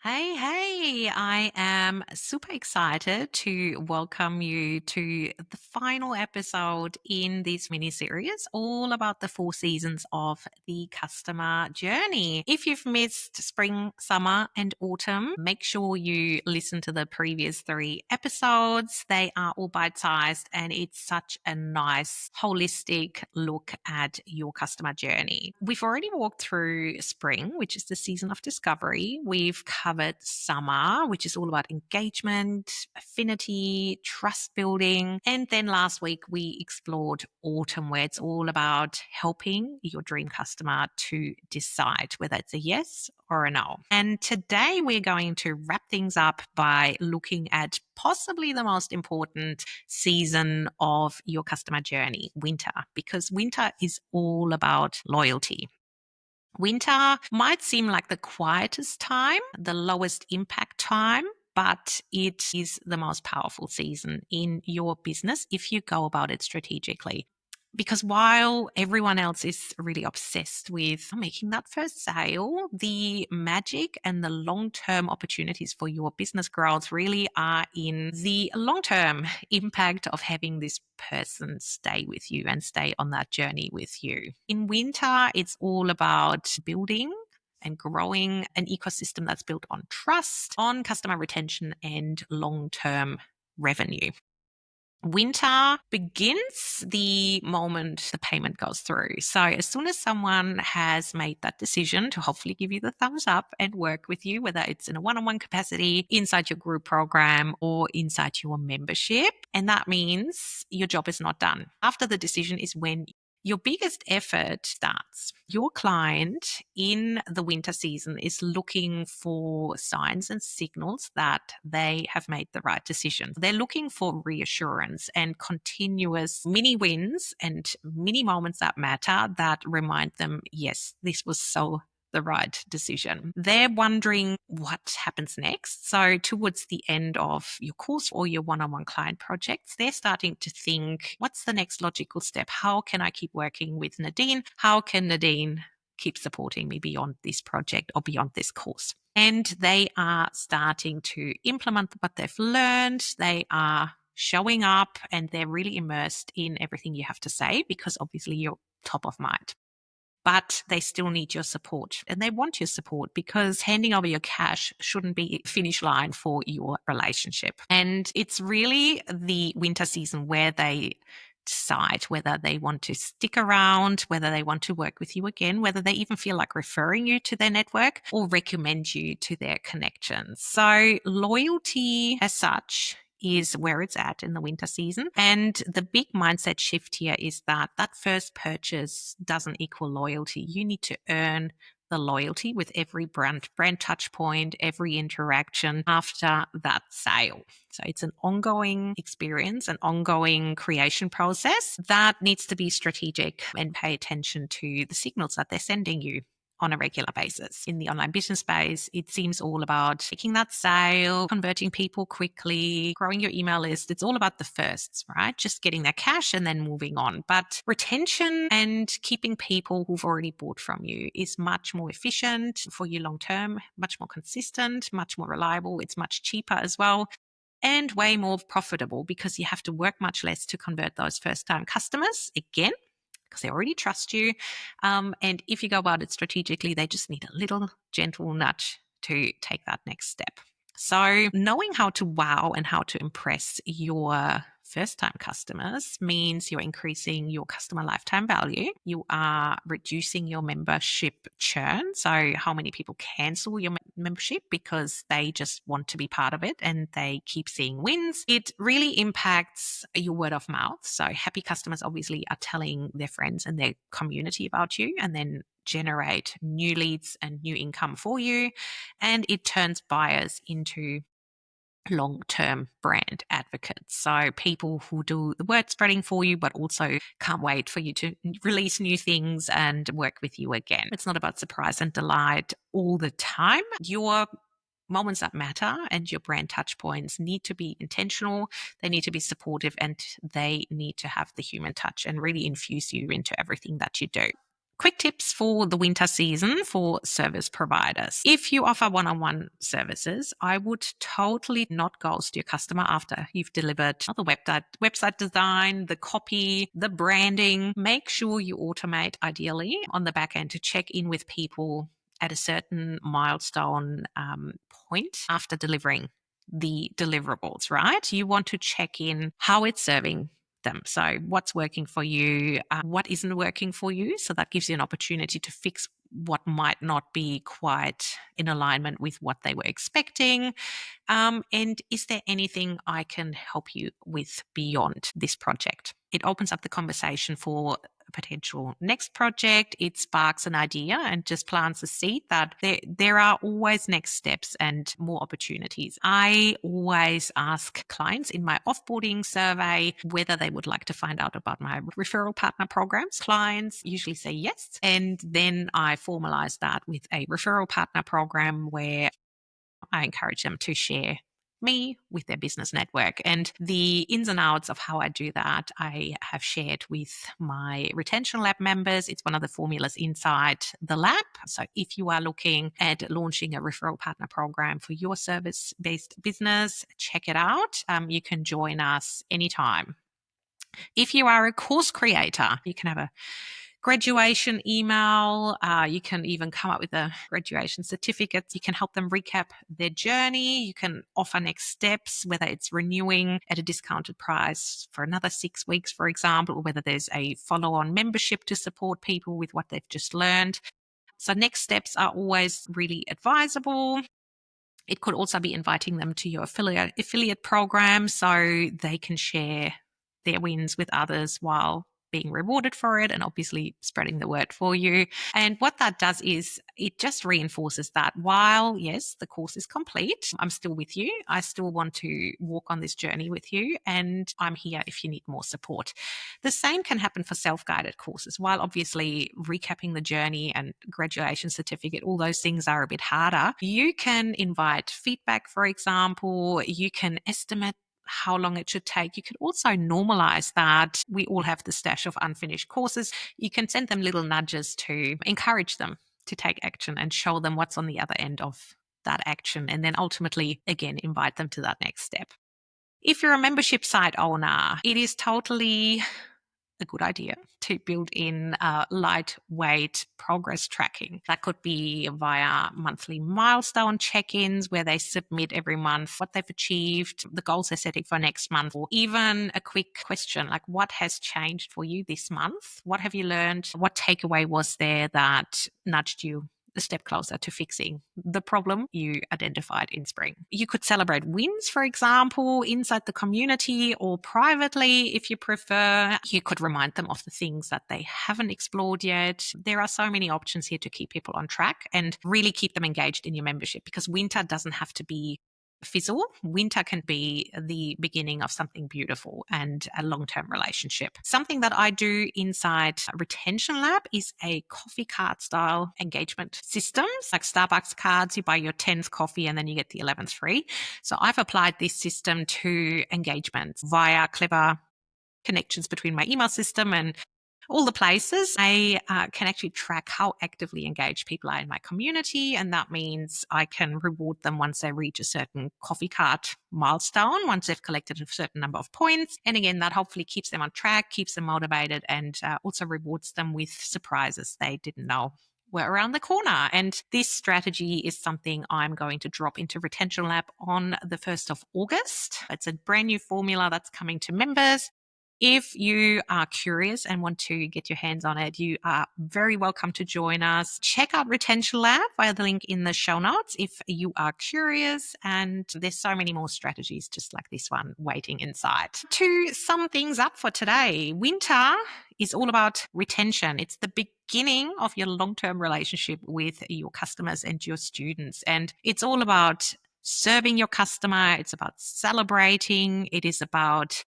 Hey, I am super excited to welcome you to the final episode in this mini series, all about the 4 seasons of the customer journey. If you've missed spring, summer, and autumn, make sure you listen to the previous 3 episodes. They are all bite sized, and it's such a nice, holistic look at your customer journey. We've already walked through spring, which is the season of discovery. We've covered summer, which is all about engagement, affinity, trust building. And then last week, we explored autumn, where it's all about helping your dream customer to decide whether it's a yes or a no. And today, we're going to wrap things up by looking at possibly the most important season of your customer journey, winter, because winter is all about loyalty. Winter might seem like the quietest time, the lowest impact time, but it is the most powerful season in your business if you go about it strategically. Because while everyone else is really obsessed with making that first sale, the magic and the long term opportunities for your business growth really are in the long term impact of having this person stay with you and stay on that journey with you. In winter, it's all about building and growing an ecosystem that's built on trust, on customer retention, and long term revenue. Winter begins the moment the payment goes through. So, as soon as someone has made that decision to hopefully give you the thumbs up and work with you, whether it's in a one on one capacity, inside your group program, or inside your membership, and that means your job is not done. After the decision is when your biggest effort starts. Your client in the winter season is looking for signs and signals that they have made the right decision. They're looking for reassurance and continuous mini wins and mini moments that matter that remind them, yes, this was so the right decision. They're wondering what happens next. So, towards the end of your course or your one on one client projects, they're starting to think, what's the next logical step? How can I keep working with Nadine? How can Nadine keep supporting me beyond this project or beyond this course? And they are starting to implement what they've learned. They are showing up and they're really immersed in everything you have to say because obviously you're top of mind, but they still need your support and they want your support because handing over your cash shouldn't be a finish line for your relationship. And it's really the winter season where they decide whether they want to stick around, whether they want to work with you again, whether they even feel like referring you to their network or recommend you to their connections. So loyalty as such is where it's at in the winter season. And the big mindset shift here is that that first purchase doesn't equal loyalty. You need to earn the loyalty with every brand touch point, every interaction after that sale. So it's an ongoing experience, an ongoing creation process that needs to be strategic and pay attention to the signals that they're sending you on a regular basis. In the online business space, it seems all about making that sale, converting people quickly, growing your email list. It's all about the firsts, right? Just getting their cash and then moving on. But retention and keeping people who've already bought from you is much more efficient for you long term, much more consistent, much more reliable. It's much cheaper as well. And way more profitable because you have to work much less to convert those first time customers again, because they already trust you. And if you go about it strategically, they just need a little gentle nudge to take that next step. So, knowing how to wow and how to impress your first time customers means you're increasing your customer lifetime value. You are reducing your membership churn. So, how many people cancel your membership because they just want to be part of it and they keep seeing wins. It really impacts your word of mouth. So, happy customers obviously are telling their friends and their community about you and then generate new leads and new income for you. And it turns buyers into long-term brand advocates. So people who do the word spreading for you, but also can't wait for you to release new things and work with you again. It's not about surprise and delight all the time. Your moments that matter and your brand touch points need to be intentional. They need to be supportive and they need to have the human touch and really infuse you into everything that you do. Quick tips for the winter season for service providers. If you offer one-on-one services, I would totally not ghost your customer after you've delivered the website design, the copy, the branding. Make sure you automate ideally on the back end to check in with people at a certain milestone point after delivering the deliverables, right? You want to check in how it's serving them. So what's working for you, what isn't working for you. So that gives you an opportunity to fix what might not be quite in alignment with what they were expecting. And is there anything I can help you with beyond this project? It opens up the conversation for a potential next project. It sparks an idea and just plants a seed that there are always next steps and more opportunities. I always ask clients in my offboarding survey whether they would like to find out about my referral partner programs. Clients usually say yes. And then I formalize that with a referral partner program where I encourage them to share me with their business network. And the ins and outs of how I do that, I have shared with my Retention Lab members. It's one of the formulas inside the lab. So if you are looking at launching a referral partner program for your service-based business, check it out. You can join us anytime. If you are a course creator, you can have a graduation email. You can even come up with a graduation certificate. You can help them recap their journey. You can offer next steps, whether it's renewing at a discounted price for another 6 weeks, for example, or whether there's a follow-on membership to support people with what they've just learned. So next steps are always really advisable. It could also be inviting them to your affiliate program so they can share their wins with others while being rewarded for it and obviously spreading the word for you. And what that does is it just reinforces that while, yes, the course is complete, I'm still with you. I still want to walk on this journey with you, and I'm here if you need more support. The same can happen for self-guided courses. While obviously recapping the journey and graduation certificate, all those things are a bit harder, you can invite feedback, for example. You can estimate how long it should take. You could also normalize that we all have the stash of unfinished courses. You can send them little nudges to encourage them to take action and show them what's on the other end of that action, and then ultimately, again, invite them to that next step. If you're a membership site owner, it is totally a good idea to build in lightweight progress tracking. That could be via monthly milestone check-ins where they submit every month what they've achieved, the goals they're setting for next month, or even a quick question like, what has changed for you this month? What have you learned? What takeaway was there that nudged you a step closer to fixing the problem you identified in spring? You could celebrate wins, for example, inside the community or privately if you prefer. You could remind them of the things that they haven't explored yet. There are so many options here to keep people on track and really keep them engaged in your membership, because winter doesn't have to be fizzle. Winter can be the beginning of something beautiful and a long-term relationship. Something that I do inside Retention Lab is a coffee card style engagement systems, like Starbucks cards. You buy your 10th coffee and then you get the 11th free. So I've applied this system to engagements via clever connections between my email system and all the places. I can actually track how actively engaged people are in my community. And that means I can reward them once they reach a certain coffee cart milestone, once they've collected a certain number of points. And again, that hopefully keeps them on track, keeps them motivated, and also rewards them with surprises they didn't know were around the corner. And this strategy is something I'm going to drop into Retention Lab on the 1st of August. It's a brand new formula that's coming to members. If you are curious and want to get your hands on it, you are very welcome to join us. Check out Retention Lab via the link in the show notes if you are curious. And there's so many more strategies just like this one waiting inside. To sum things up for today, winter is all about retention. It's the beginning of your long-term relationship with your customers and your students. And it's all about serving your customer. It's about celebrating. It is about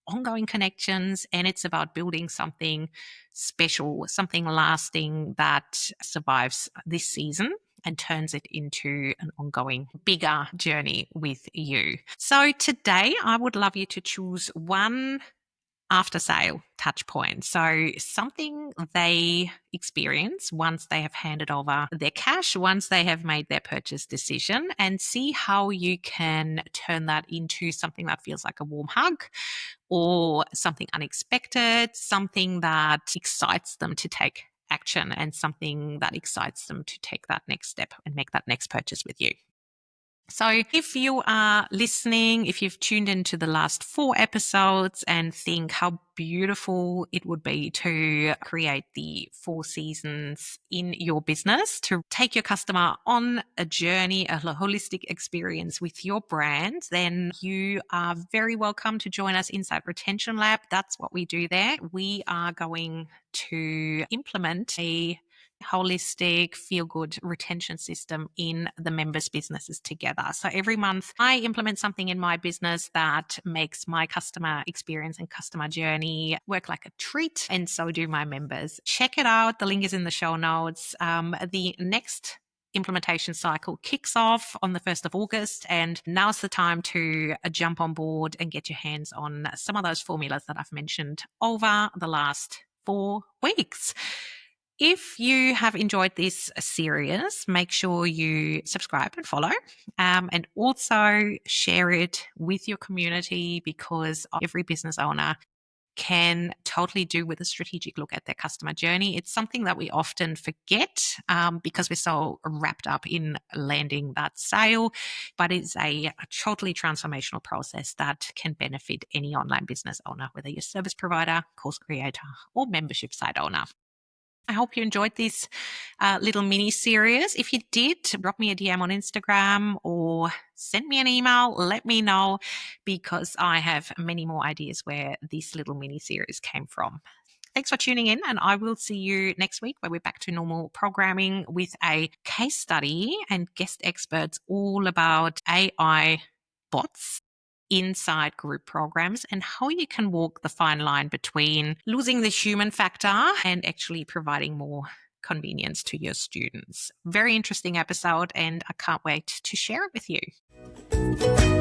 ongoing connections, and it's about building something special, something lasting that survives this season and turns it into an ongoing, bigger journey with you. So today, I would love you to choose one after sale touch point. So something they experience once they have handed over their cash, once they have made their purchase decision, and see how you can turn that into something that feels like a warm hug or something unexpected, something that excites them to take action and something that excites them to take that next step and make that next purchase with you. So, if you are listening, if you've tuned into the last 4 episodes and think how beautiful it would be to create the 4 seasons in your business, to take your customer on a journey, a holistic experience with your brand, then you are very welcome to join us inside Retention Lab. That's what we do there. We are going to implement a holistic, feel good retention system in the members' businesses together. So every month, I implement something in my business that makes my customer experience and customer journey work like a treat, and so do my members. Check it out. The link is in the show notes. The next implementation cycle kicks off on the 1st of August, and now's the time to jump on board and get your hands on some of those formulas that I've mentioned over the last 4 weeks. If you have enjoyed this series, make sure you subscribe and follow, and also share it with your community, because every business owner can totally do with a strategic look at their customer journey. It's something that we often forget because we're so wrapped up in landing that sale, but it's a totally transformational process that can benefit any online business owner, whether you're a service provider, course creator, or membership site owner. I hope you enjoyed this little mini series. If you did, drop me a DM on Instagram or send me an email. Let me know, because I have many more ideas where this little mini series came from. Thanks for tuning in, and I will see you next week where we're back to normal programming with a case study and guest experts all about AI bots inside group programs and how you can walk the fine line between losing the human factor and actually providing more convenience to your students. Very interesting episode, and I can't wait to share it with you.